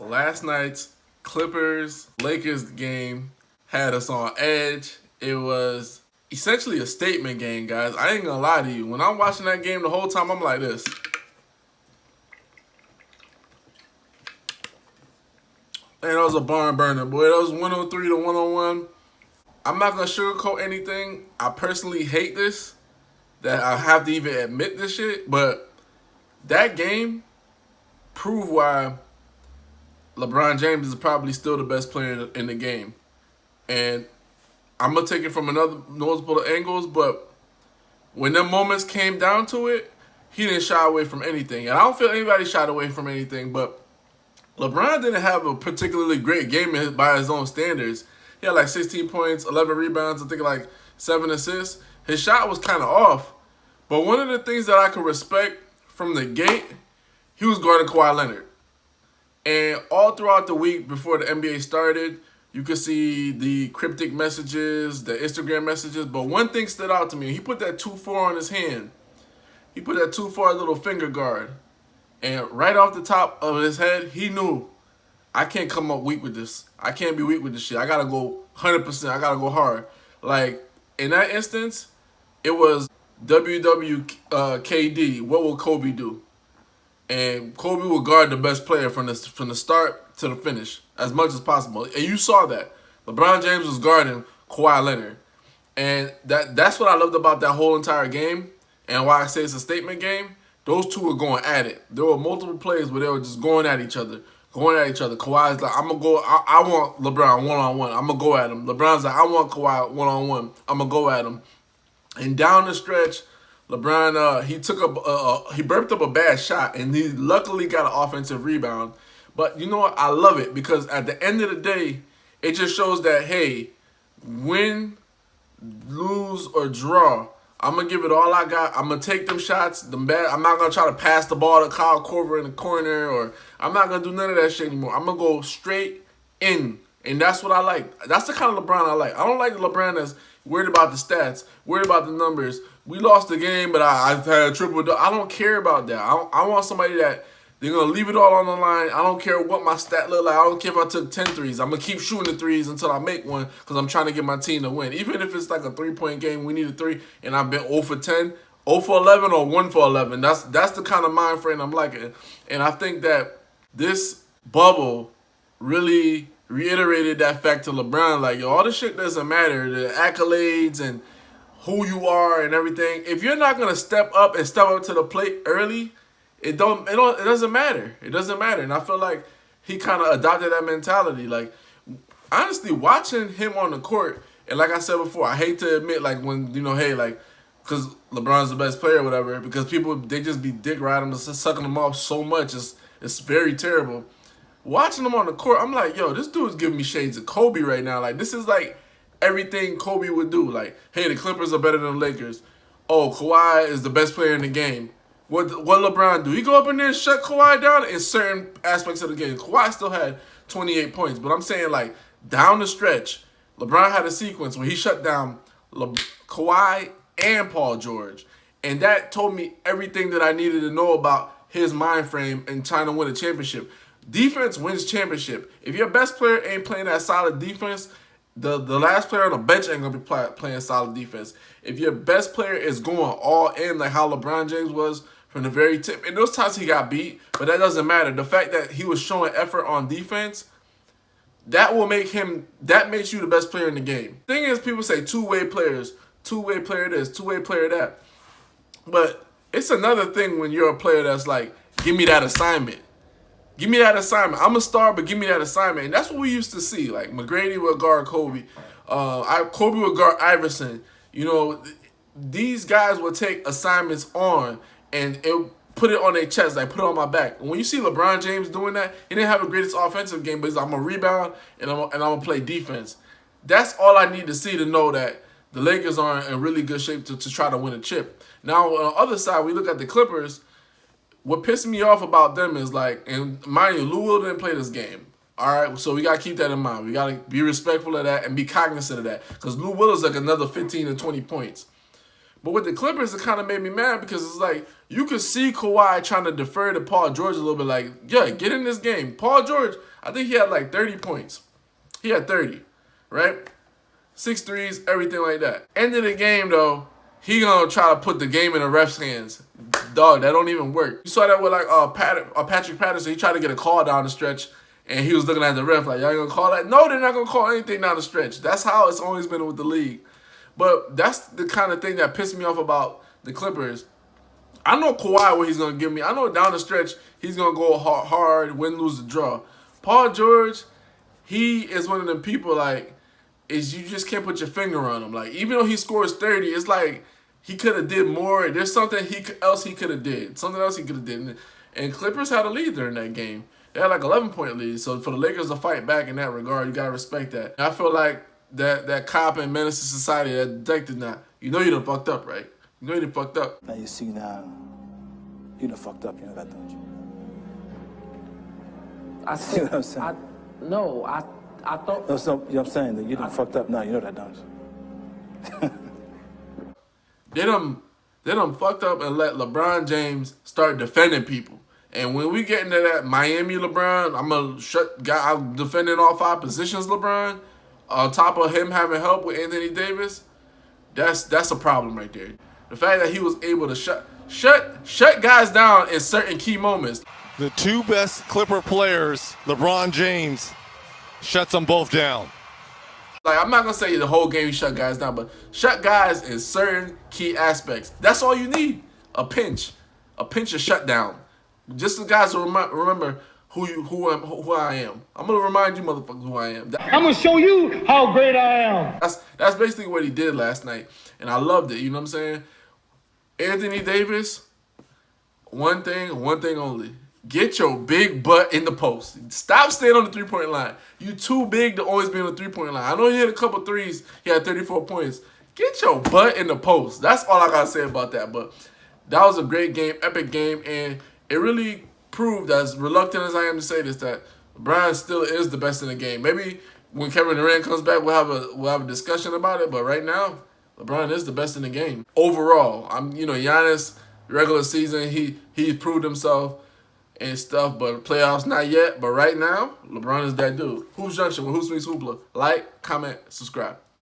Last night's Clippers-Lakers game had us on edge. It was essentially a statement game, guys. I ain't gonna lie to you. When I'm watching that game the whole time, I'm like this. And it was a barn burner, boy. That was 103 to 101. I'm not gonna sugarcoat anything. I personally hate this, that I have to even admit this shit, but that game proved why LeBron James is probably still the best player in the game. And I'm going to take it from another multiple angles, but when them moments came down to it, he didn't shy away from anything. And I don't feel anybody shied away from anything, but LeBron didn't have a particularly great game by his own standards. He had like 16 points, 11 rebounds, I think like 7 assists. His shot was kind of off. But one of the things that I could respect from the gate, he was guarding Kawhi Leonard. And all throughout the week before the NBA started, you could see the cryptic messages, the Instagram messages. But one thing stood out to me. He put that 2-4 on his hand. He put that 2-4 little finger guard. And right off the top of his head, he knew, I can't come up weak with this. I can't be weak with this shit. I got to go 100%. I got to go hard. Like, in that instance, it was WWKD. What will Kobe do? And Kobe will guard the best player from the start to the finish as much as possible. And you saw that. LeBron James was guarding Kawhi Leonard. And that's what I loved about that whole entire game. And why I say it's a statement game. Those two were going at it. There were multiple plays where they were just going at each other. Kawhi's like, I'm going to go. I want LeBron one-on-one. I'm going to go at him. LeBron's like, I want Kawhi one-on-one. I'm going to go at him. And down the stretch, LeBron, he burped up a bad shot, and he luckily got an offensive rebound. But you know what? I love it because at the end of the day, it just shows that, hey, win, lose, or draw, I'm going to give it all I got. I'm going to take them shots. I'm not going to try to pass the ball to Kyle Korver in the corner, or I'm not going to do none of that shit anymore. I'm going to go straight in, and that's what I like. That's the kind of LeBron I like. I don't like the LeBron that's worried about the stats, worried about the numbers. We lost the game, but I had a triple. I don't care about that. I want somebody that they're going to leave it all on the line. I don't care what my stat look like. I don't care if I took 10 threes. I'm going to keep shooting the threes until I make one because I'm trying to get my team to win. Even if it's like a 3-point game, we need a 3, and I've been 0 for 10, 0 for 11, or 1 for 11. That's the kind of mind frame I'm liking. And I think that this bubble really reiterated that fact to LeBron. Like, yo, all this shit doesn't matter. The accolades and who you are and everything. If you're not gonna step up to the plate early, it doesn't matter. It doesn't matter. And I feel like he kind of adopted that mentality. Like, honestly, watching him on the court, and like I said before, I hate to admit, like, when, hey, like, because LeBron's the best player or whatever, because people, they just be dick riding him, sucking him off so much. It's very terrible. Watching him on the court, I'm like, yo, this dude's giving me shades of Kobe right now. Like, this is like everything Kobe would do. Like, hey, the Clippers are better than the Lakers. Oh, Kawhi is the best player in the game. What LeBron do? He go up in there and shut Kawhi down in certain aspects of the game. Kawhi still had 28 points. But I'm saying, like, down the stretch, LeBron had a sequence where he shut down Kawhi and Paul George. And that told me everything that I needed to know about his mind frame and trying to win a championship. Defense wins championship. If your best player ain't playing that solid defense, the last player on the bench ain't going to be playing solid defense. If your best player is going all in like how LeBron James was from the very tip, and those times he got beat, but that doesn't matter. The fact that he was showing effort on defense, that makes you the best player in the game. Thing is, people say two-way players, two-way player this, two-way player that. But it's another thing when you're a player that's like, give me that assignment. Give me that assignment. I'm a star, but give me that assignment. And that's what we used to see. Like, McGrady would guard Kobe. Kobe would guard Iverson. These guys would take assignments on and put it on their chest, like, put it on my back. And when you see LeBron James doing that, he didn't have the greatest offensive game, but he's like, I'm going to rebound and I'm going to play defense. That's all I need to see to know that the Lakers are in really good shape to try to win a chip. Now, on the other side, we look at the Clippers. What pissed me off about them is, like, and mind you, Lou Will didn't play this game. All right, so we got to keep that in mind. We got to be respectful of that and be cognizant of that because Lou Will is like another 15 to 20 points. But with the Clippers, it kind of made me mad because it's like you could see Kawhi trying to defer to Paul George a little bit, like, yeah, get in this game. Paul George, I think he had like 30 points. He had 30, right? 6 threes, everything like that. End of the game, though, he gonna try to put the game in the ref's hands. Dog, that don't even work. You saw that with like Patrick Patterson. He tried to get a call down the stretch, and he was looking at the ref like, y'all gonna call that? No, they're not gonna call anything down the stretch. That's how it's always been with the league. But that's the kind of thing that pissed me off about the Clippers. I know Kawhi what he's going to give me. I know down the stretch he's going to go hard, win, lose, the draw. Paul George, he is one of them people like, is you just can't put your finger on him. Like, even though he scores 30, it's like he could have did more. There's something else he could have did. Something else he could have did. And Clippers had a lead during that game. They had like 11-point lead. So for the Lakers to fight back in that regard, you got to respect that. And I feel like that cop and menace to society, that detective now, you know you done fucked up, right? You know you done fucked up. Now you see now, you done fucked up, you know that, don't you? I See what I'm saying? I thought... No, so, you know what I'm saying? That you done fucked up now, you know that, don't you? They done fucked up and let LeBron James start defending people. And when we get into that Miami LeBron, I'm defending all 5 positions LeBron, on top of him having help with Anthony Davis, that's a problem right there. The fact that he was able to shut guys down in certain key moments. The 2 best Clipper players, LeBron James, shuts them both down. Like, I'm not going to say the whole game he shut guys down, but shut guys in certain key aspects. That's all you need. A pinch of shutdown. Just the guys to remember who I am. I'm going to remind you motherfuckers who I am. I'm going to show you how great I am. That's basically what he did last night, and I loved it. You know what I'm saying? Anthony Davis, one thing only. Get your big butt in the post. Stop staying on the three-point line. You too big to always be on the three-point line. I know he hit a couple threes. He had 34 points. Get your butt in the post. That's all I got to say about that. But that was a great game, epic game, and it really proved, as reluctant as I am to say this, that LeBron still is the best in the game. Maybe when Kevin Durant comes back, we'll have a discussion about it. But right now, LeBron is the best in the game overall. Giannis, regular season, he proved himself and stuff, but playoffs not yet. But right now, LeBron is that dude. Hoops Junction with Hoops Meets Hoopla. Like, comment, subscribe.